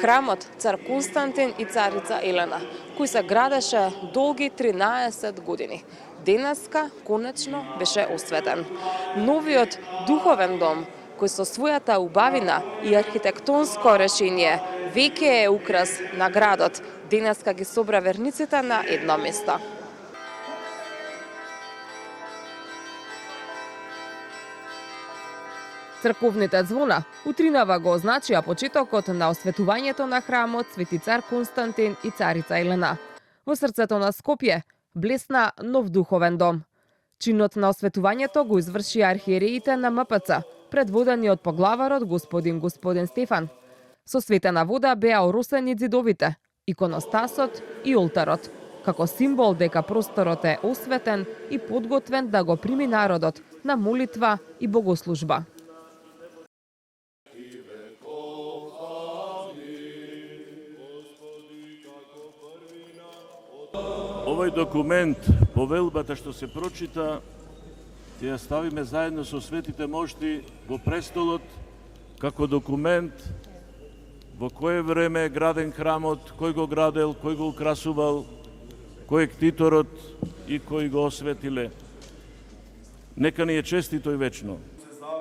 Храмот цар Константин и царица Елена, кој се градеше долги 13 години. Денеска конечно беше осветен. Новиот духовен дом, кој со својата убавина и архитектонско решение веќе е украс на градот, денеска ги собра верниците на едно место. Црковните звона утринава го означија почетокот на осветувањето на храмот Свети цар Константин и царица Елена. Во срцето на Скопје блесна нов духовен дом. Чинот на осветувањето го извршија архиереите на МПЦ, предводени од поглаварот господин Стефан. Со светена вода беа оросени ѕидовите, иконостасот и олтарот, како символ дека просторот е осветен и подготвен да го прими народот на молитва и богослужба. Овој документ, повелбата што се прочита, ќе ја ставиме заедно со светите мошти во престолот, како документ во кое време е граден храмот, кој го градел, кој го украсувал, кој е ктиторот и кој го осветиле. Нека ни е честито и вечно.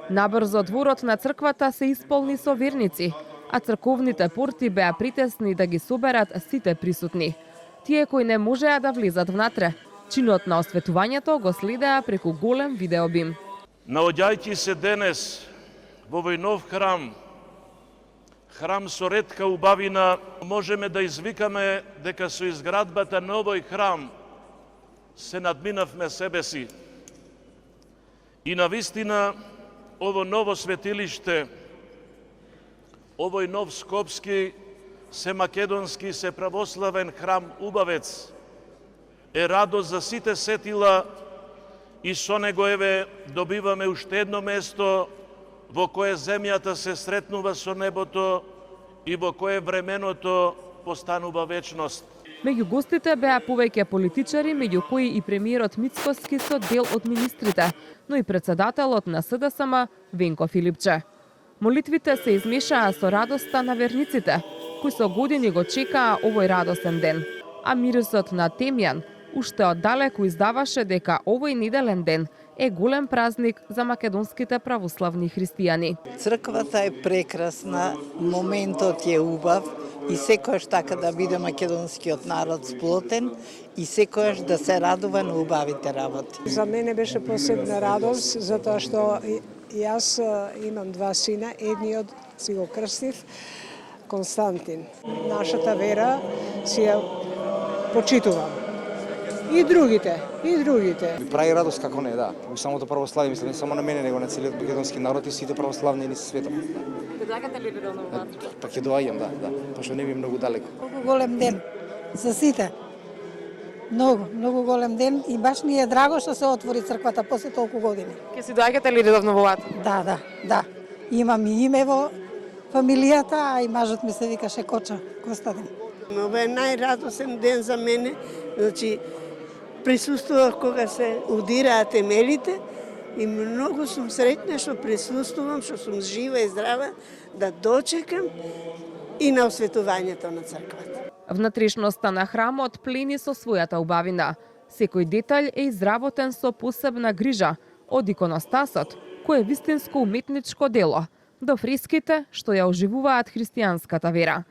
Набрзо дворот на црквата се исполни со верници, а црковните порти беа притесни да ги соберат сите присутни. Тие кои не можеа да влезат внатре, чинот на осветувањето го следеа преку голем видеобим. Наоѓајќи се денес во овој нов храм, храм со ретка убавина, можеме да извикаме дека со изградбата на овој храм се надминавме себе си. И навистина ово ново светилиште, овој нов скопски, се македонски, се православен храм Убавец е радост за сите сетила и со него еве добиваме уште едно место во кое земјата се сретнува со небото и во кое временото постанува вечност. Меѓу гостите беа повеќе политичари, меѓу кои и премиерот Мицкоски со дел од министрите, но и председателот на СДСМ Венко Филипче. Молитвите се измешаа со радоста на верниците, кои со години го чекаа овој радосен ден. А мирисот на темјан уште оддалеку издаваше дека овој неделен ден е голем празник за македонските православни христијани. Црквата е прекрасна, моментот е убав и секојаш така да биде македонскиот народ сплотен и секојаш да се радува на убавите работи. За мене беше посебна радост, затоа што јас имам два сина, едниот си го крстив, Константин. Нашата вера си ја почитувам. И другите. Ми прави радост како не, да. У самото православие, мислам, не само на мене, него на целиот македонски народ и сите православни ни се светот. Ќе доаѓате ли до новата? Па ќе доаѓам, да. Пошто не ми е многу далеко. Колку голем ден за сите. Многу голем ден и баш ни е драго што се отвори црквата после толку години. Ќе си доаѓате ли редовно во Вата? Да. Имам и име во фамилијата, а и мажот ми се викаше Коча Костадин. Ова е најрадосен ден за мене, значи присуствував кога се удираат темелите и многу сум среќна што присуствувам, што сум жива и здрава да дочекам и на осветувањето на црквата. Внатрешноста на храмот плени со својата убавина. Секој детаљ е изработен со посебна грижа, од иконостасот, кој е вистинско уметничко дело, до фреските што ја оживуваат христијанската вера.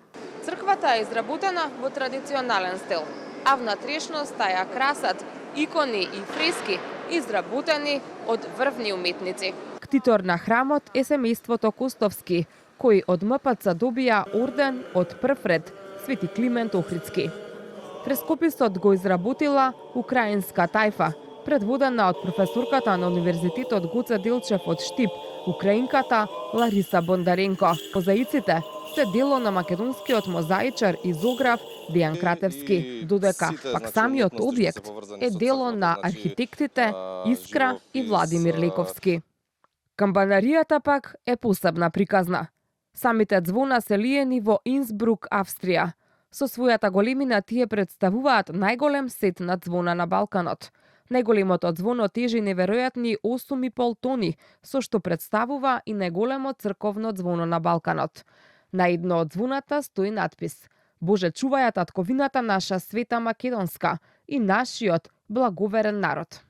Црквата е изработена во традиционален стил, а внатрешноста ја красат икони и фрески изработени од врвни уметници. Ктитор на храмот е семејството Костовски, кои од МПЦ добија орден од прв ред Свети Климент Охридски. Фрескописот го изработила украинска тајфа, предводена од професорката на Универзитетот Гоце Делчев од Штип, украинката Лариса Бондаренко. Мозаиците се дело на македонскиот мозаичар и зограф Дејан Кратевски, додека пак самиот објект е дело на архитектите Искра и Владимир Лековски. Камбанаријата пак е посебна приказна. Самите звона се лиени во Инсбрук, Австрија. Со својата големина тие представуваат најголем сет на звона на Балканот. Најголемото звоно тежи неверојатни 8,5 тони, со што представува и најголемо црковно звоно на Балканот. На едно од звоната стои надпис: Боже, чувај ја татковината наша света македонска и нашиот благоверен народ.